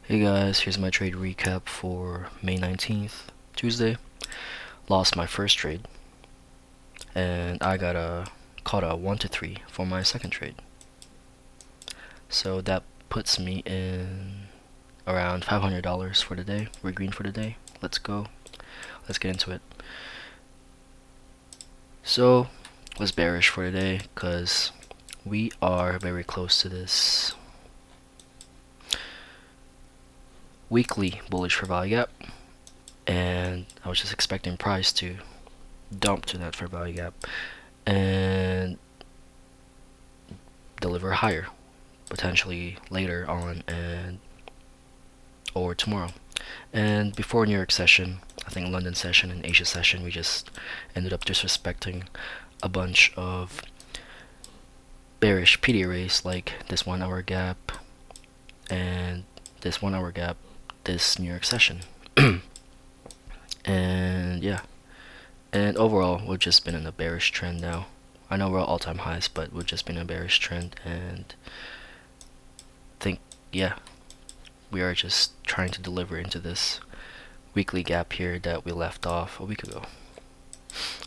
Hey guys, here's my trade recap for May 19th, Tuesday. Lost my first trade, and I caught a 1 to 3 for my second trade. So that puts me in around $500 for the day. We're green for the day. Let's go. Let's get into it. So, was bearish for the day because we are very close to this weekly bullish fair value gap, and I was just expecting price to dump to that fair value gap and deliver higher, potentially later on and or tomorrow. And before New York session, I think London session and Asia session, we just ended up disrespecting a bunch of bearish PD arrays like this 1 hour gap and this 1 hour gap this New York session. And yeah, and overall we've just been in a bearish trend now. I know we're at all-time highs, but we've just been in a bearish trend, and think yeah, we are just trying to deliver into this weekly gap here that we left off a week ago.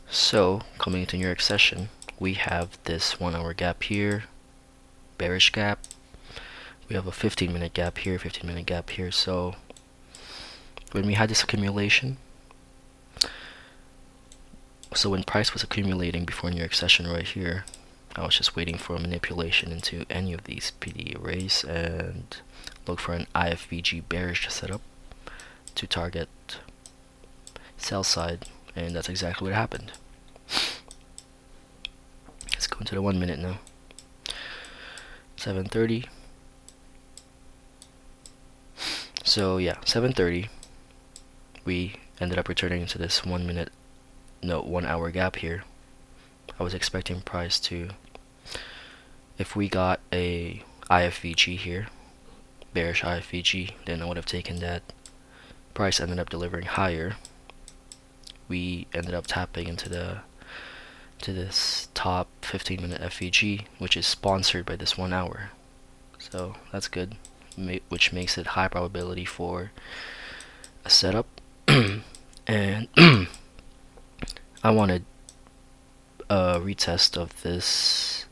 So coming into New York session, we have this 1 hour gap here, bearish gap. We have a 15-minute gap here, 15-minute gap here. So when we had this accumulation, so when price was accumulating before New York session right here, I was just waiting for a manipulation into any of these PD arrays and look for an IFVG bearish setup to target sell side, and that's exactly what happened. Let's go into the 1 minute now. 7:30. So yeah, 7:30. We ended up returning into this 1 hour gap here. I was expecting price to, if we got a IFVG here, bearish IFVG, then I would have taken that. Price ended up delivering higher. We ended up tapping into this top 15-minute FVG, which is sponsored by this 1 hour. So that's good, which makes it high probability for a setup. And I wanted a retest of this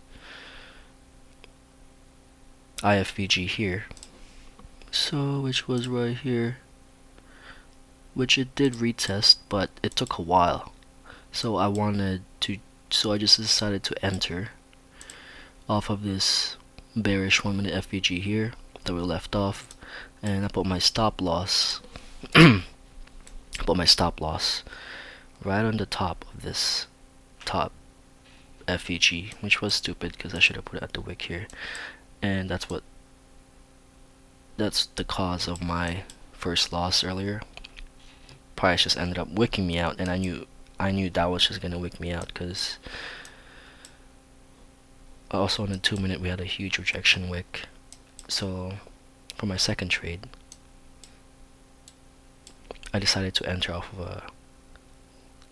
IFVG here, so which was right here, which it did retest, but it took a while. So I just decided to enter off of this bearish 1 minute FVG here that we left off, and I put my stop loss right on the top of this top FVG, which was stupid because I should have put it at the wick here, and that's the cause of my first loss earlier. Price just ended up wicking me out, and I knew that was just gonna wick me out because also on the 2 minute we had a huge rejection wick. So for my second trade, I decided to enter off of a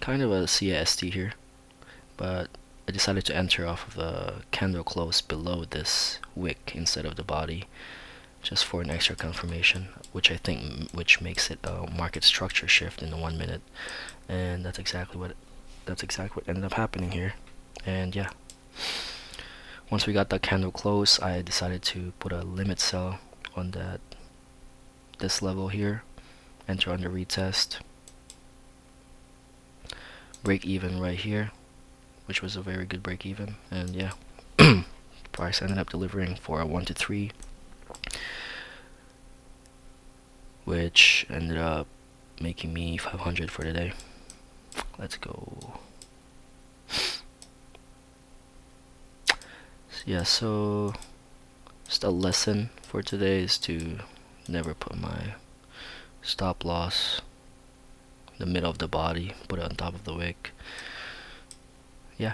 kind of a CAST here, but I decided to enter off of the candle close below this wick instead of the body, just for an extra confirmation, which makes it a market structure shift in the 1 minute, and that's exactly what ended up happening here. And yeah, once we got that candle close, I decided to put a limit sell on this level here, enter under retest, break even right here, which was a very good break even, and yeah, price ended up delivering for a 1 to 3, which ended up making me 500 for the day. Let's go. Yeah, so just a lesson for today is to never put my stop loss in the middle of the body, put it on top of the wick. Yeah.